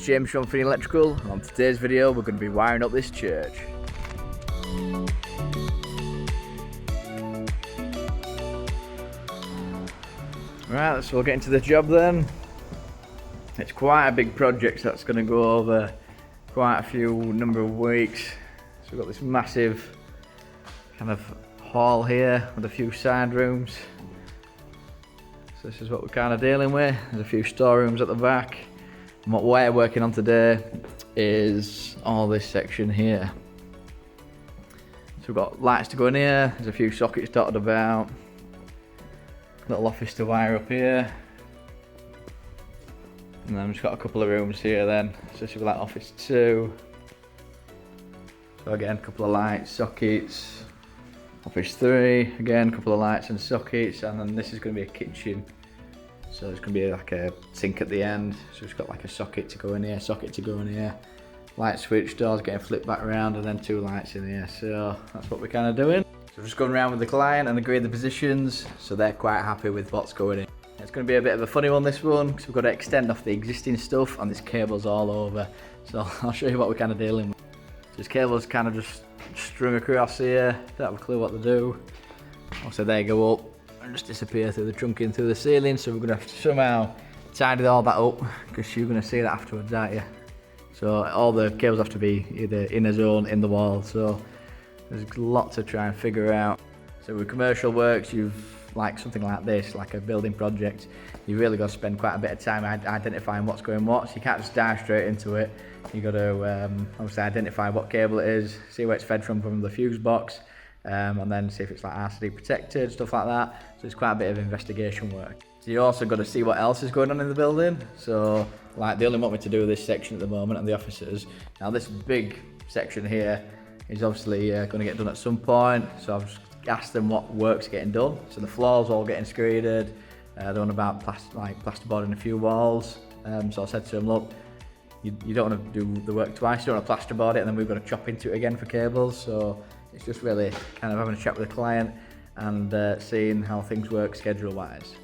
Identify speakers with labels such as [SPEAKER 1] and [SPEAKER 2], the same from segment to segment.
[SPEAKER 1] James from Finney Electrical, and on today's video we're going to be wiring up this church. Right, so we'll get into the job then. It's quite a big project, so that's going to go over quite a few number of weeks. So we've got this massive kind of hall here with a few side rooms. So this is what we're kind of dealing with. There's a few storerooms at the back. And what we're working on today is all this section here. So we've got lights to go in here, there's a few sockets dotted about. Little office to wire up here. And then we've just got a couple of rooms here then. So this is like office 2. So again, a couple of lights, sockets. Office 3, again, a couple of lights and sockets. And then this is going to be a kitchen. So there's going to be like a sink at the end. So it's got like a socket to go in here, socket to go in here. Light switch, doors getting flipped back around, and then 2 lights in here. So that's what we're kind of doing. So we're just going around with the client and agreeing the positions. So they're quite happy with what's going in. It's going to be a bit of a funny one, this one, because we've got to extend off the existing stuff and there's cables all over. So I'll show you what we're kind of dealing with. So this cable's kind of just strung across here. Don't have a clue what to do. Also they go up and just disappear through the trunking through the ceiling. So we're going to have to somehow tidy all that up, because you're going to see that afterwards, aren't you? So all the cables have to be either in a zone, in the wall. So there's a lot to try and figure out. So with commercial works, you've like something like this, like a building project, you really got to spend quite a bit of time identifying what's going what. So you can't just dive straight into it. You got to obviously identify what cable it is, see where it's fed from the fuse box, and then see if it's like RCD protected, stuff like that. So it's quite a bit of investigation work. So you also got to see what else is going on in the building. So like they only want me to do this section at the moment and the offices. Now this big section here is obviously going to get done at some point. So I've just asked them what work's getting done. So the floor's all getting screeded. They're on about plasterboard in a few walls. So I said to them, look, you don't want to do the work twice. You don't want to plasterboard it and then we've got to chop into it again for cables. So it's just really kind of having a chat with the client and seeing how things work schedule-wise.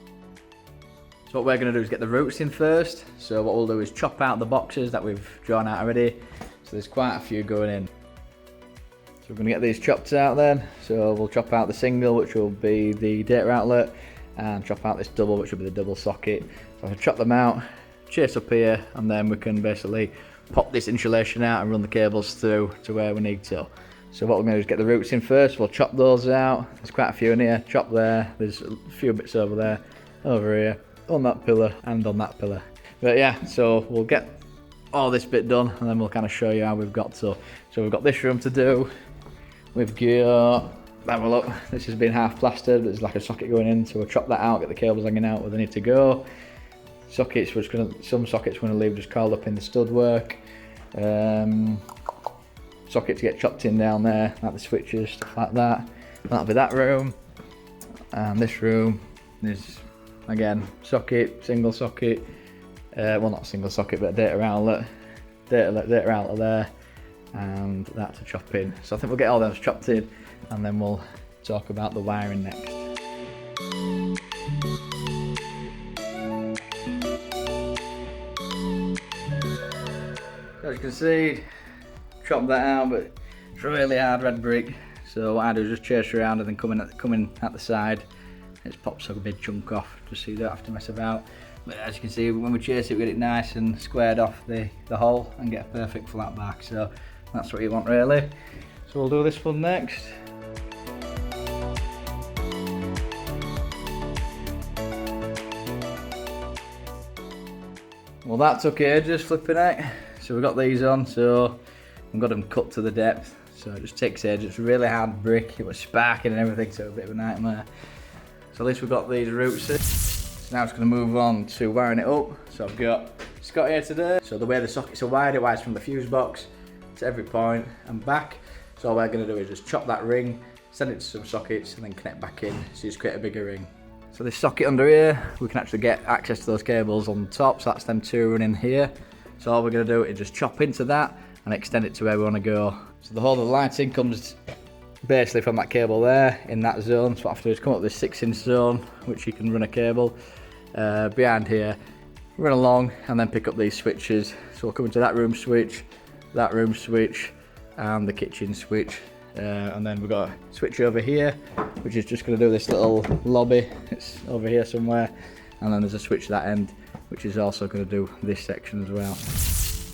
[SPEAKER 1] So what we're going to do is get the roots in first. So what we'll do is chop out the boxes that we've drawn out already. So there's quite a few going in. So we're going to get these chopped out then. So we'll chop out the single, which will be the data outlet, and chop out this double, which will be the double socket. So I'll chop them out, chase up here, and then we can basically pop this insulation out and run the cables through to where we need to. So what we're going to do is get the roots in first. We'll chop those out. There's quite a few in here. Chop there. There's a few bits over there, over here, on that pillar, and on that pillar. But yeah, so we'll get all this bit done, and then we'll kind of show you how we've got to. So we've got this room to do. We've got, have a look, this has been half plastered, there's like a socket going in, so we'll chop that out, get the cables hanging out where they need to go. Sockets, some sockets we're going to leave just curled up in the stud work. Sockets get chopped in down there, like the switches, stuff like that. That'll be that room. And this room is, again, socket, single socket, well not single socket, but a data outlet there. And that to chop in. So I think we'll get all those chopped in and then we'll talk about the wiring next. So as you can see, chop that out, but it's really hard red brick. So what I do is just chase around and then come in at the side. It pops a big chunk off just so you don't have to mess about. But as you can see, when we chase it, we get it nice and squared off the hole and get a perfect flat back. So that's what you want really. So we'll do this one next. Well that took ages flipping it. So we got these on, so we've got them cut to the depth. So it just takes ages. It's really hard brick. It was sparking and everything, so a bit of a nightmare. So at least we've got these roots in. So now it's going to move on to wiring it up. So I've got Scott here today. So the way the sockets are wired, it wires from the fuse box to every point and back. So all we're going to do is just chop that ring, send it to some sockets and then connect back in, so you just create a bigger ring. So this socket under here, we can actually get access to those cables on the top, so that's them 2 running here. So all we're going to do is just chop into that and extend it to where we want to go. So the whole of the lighting comes basically from that cable there in that zone. So what I have to do is come up with this 6-inch zone which you can run a cable behind here, run along and then pick up these switches. So we'll come into that room switch, and the kitchen switch. And then we've got a switch over here, which is just going to do this little lobby. It's over here somewhere. And then there's a switch at that end, which is also going to do this section as well.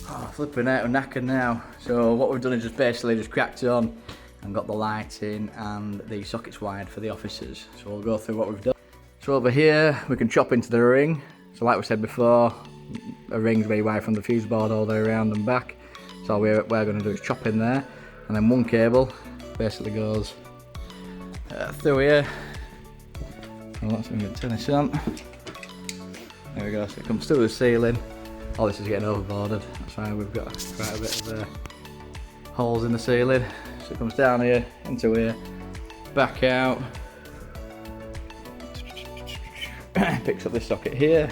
[SPEAKER 1] Oh, flipping out, I'm knackered now. So what we've done is just basically cracked on and got the lighting and the sockets wired for the offices. So we'll go through what we've done. So over here, we can chop into the ring. So like we said before, a ring's where you wire from the fuse board all the way around and back. So all we're going to do is chop in there. And then one cable basically goes through here. Oh, that's going to turn this on. There we go, so it comes through the ceiling. Oh, this is getting overboarded. That's why we've got quite a bit of holes in the ceiling. So it comes down here, into here, back out. Picks up this socket here,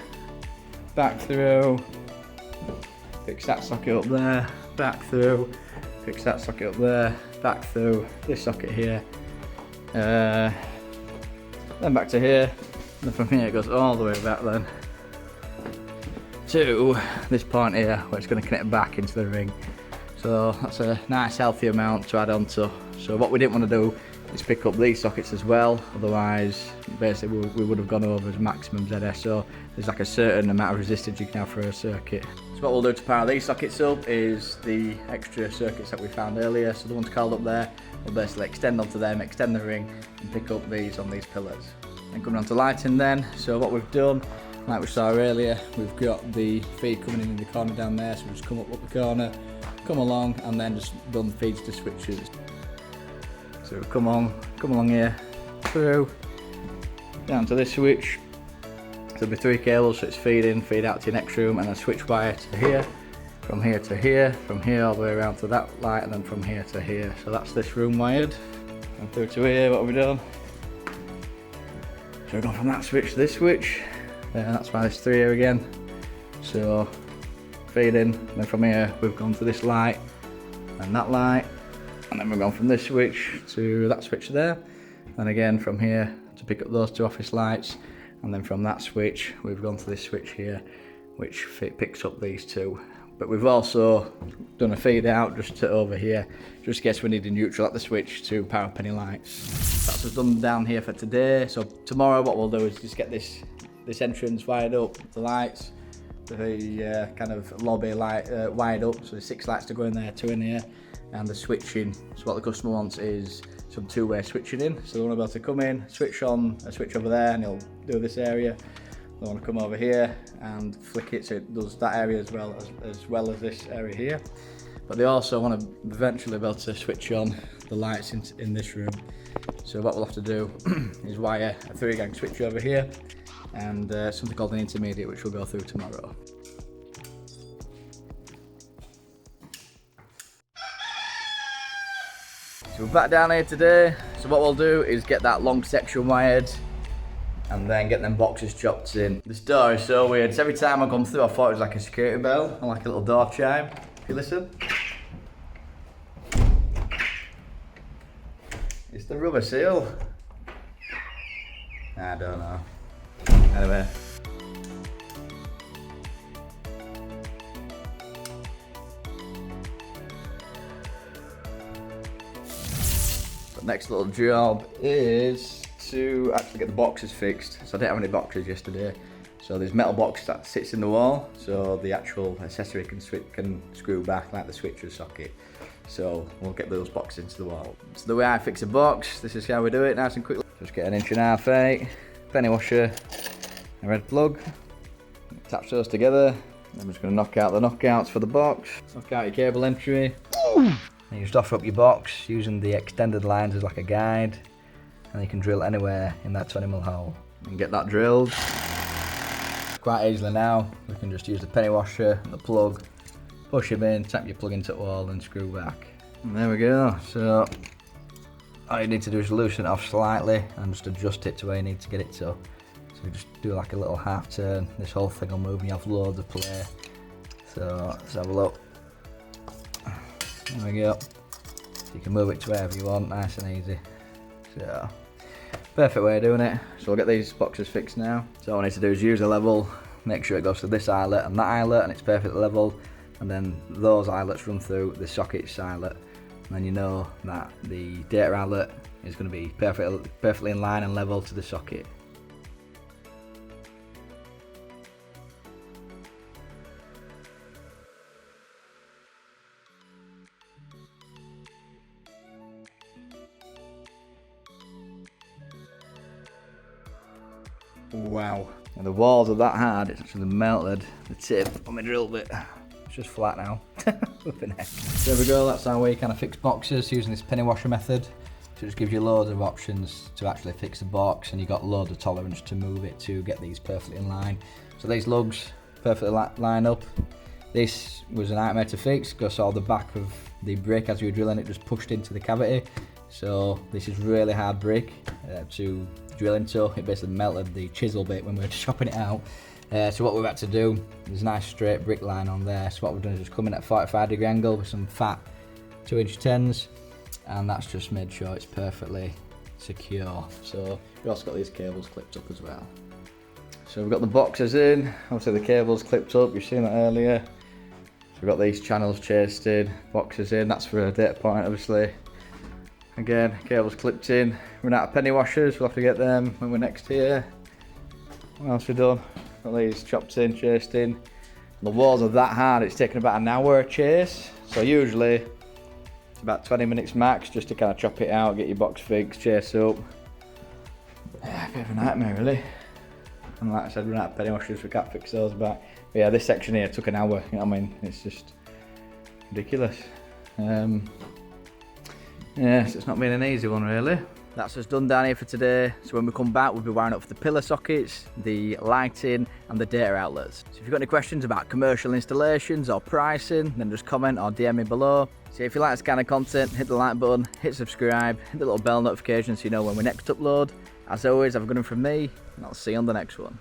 [SPEAKER 1] back through, picks that socket up there, back through, picks that socket up there, back through, this socket here, then back to here, and then from here it goes all the way back then to this point here where it's going to connect back into the ring. So that's a nice healthy amount to add on to. So what we didn't want to do is pick up these sockets as well, otherwise basically we would have gone over as maximum ZS. So there's like a certain amount of resistance you can have for a circuit. So what we'll do to power these sockets up is the extra circuits that we found earlier. So the ones curled up there, we'll basically extend onto them, extend the ring and pick up these on these pillars. And coming on to lighting then, so what we've done, like we saw earlier, we've got the feed coming in the corner down there, so we just come up the corner, come along and then just done feeds to switches. So come along here, through, down to this switch. So there'll be 3 cables, so it's feed in, feed out to your next room, and then switch wire to here, from here to here, from here all the way around to that light, and then from here to here. So that's this room wired. And through to here, what have we done? So we've gone from that switch to this switch, and that's why there's 3 here again. So feed in, and then from here we've gone to this light, and that light, and then we've gone from this switch to that switch there, and again from here to pick up those 2 office lights, and then from that switch we've gone to this switch here, which picks up these 2. But we've also done a feed out just to over here, just in case we need a neutral at the switch to power penny lights. That's what's done down here for today. So tomorrow what we'll do is just get this entrance wired up, the lights, the kind of lobby light wired up, so there's 6 lights to go in there, 2 in here, and the switching. So what the customer wants is some 2-way switching in. So they want to be able to come in, switch on a switch over there, and it'll do this area. They want to come over here and flick it so it does that area as well as this area here. But they also want to eventually be able to switch on the lights in this room. So what we'll have to do is wire a 3-gang switch over here and something called an intermediate, which we'll go through tomorrow. So we're back down here today. So what we'll do is get that long section wired and then get them boxes chopped in. This door is so weird. So every time I come through I thought it was like a security bell or like a little door chime. If you listen. It's the rubber seal. I don't know. Anyway. The next little job is to actually get the boxes fixed. So I didn't have any boxes yesterday. So there's metal box that sits in the wall, so the actual accessory can screw back like the switch or socket. So we'll get those boxes into the wall. So the way I fix a box, this is how we do it, nice and quickly. Just get an 1.5 inch, penny washer, a red plug, attach those together. I'm just going to knock out the knockouts for the box, knock out your cable entry, and you just offer up your box using the extended lines as like a guide, and you can drill anywhere in that 20mm hole. And get that drilled. Quite easily now, we can just use the penny washer and the plug, push them in, tap your plug into the wall and screw back. And there we go. So all you need to do is loosen it off slightly and just adjust it to where you need to get it to. So you just do like a little half turn, this whole thing will move and you have loads of play. So let's have a look. There we go. You can move it to wherever you want, nice and easy. So perfect way of doing it. So we'll get these boxes fixed now. So all I need to do is use a level, make sure it goes to this eyelet and that eyelet and it's perfectly level, and then those eyelets run through the sockets eyelet, and then you know that the data outlet is going to be perfectly in line and level to the socket. Wow, and the walls are that hard, it's actually melted the tip on my drill bit. It's just flat now. So there we go, that's how we kind of fix boxes using this penny washer method. So it just gives you loads of options to actually fix the box, and you've got loads of tolerance to move it to get these perfectly in line. So these lugs perfectly line up. This was a nightmare to fix because all the back of the brick as you were drilling it just pushed into the cavity. So this is really hard brick to drill into. It basically melted the chisel bit when we were chopping it out. So what we've had to do, there's a nice straight brick line on there. So what we've done is just come in at a 45-degree angle with some fat 2-inch 10s, and that's just made sure it's perfectly secure. So we've also got these cables clipped up as well. So we've got the boxes in, obviously the cables clipped up, you've seen that earlier. So we've got these channels chased in, boxes in, that's for a data point obviously. Again, cables clipped in. Run out of penny washers, we'll have to get them when we're next here. What else we done? Got these chopped in, chased in. The walls are that hard, it's taken about an hour chase. So usually it's about 20 minutes max just to kind of chop it out, get your box fixed, chase up. Yeah, a bit of a nightmare really. And like I said, run out of penny washers, we can't fix those back. But yeah, this section here took an hour, you know what I mean? It's just ridiculous. Yeah, so it's not been an easy one really. That's us done down here for today. So when we come back, we'll be wiring up for the pillar sockets, the lighting and the data outlets. So if you've got any questions about commercial installations or pricing, then just comment or DM me below. So if you like this kind of content, hit the like button, hit subscribe, hit the little bell notification so you know when we next upload. As always, have a good one from me, and I'll see you on the next one.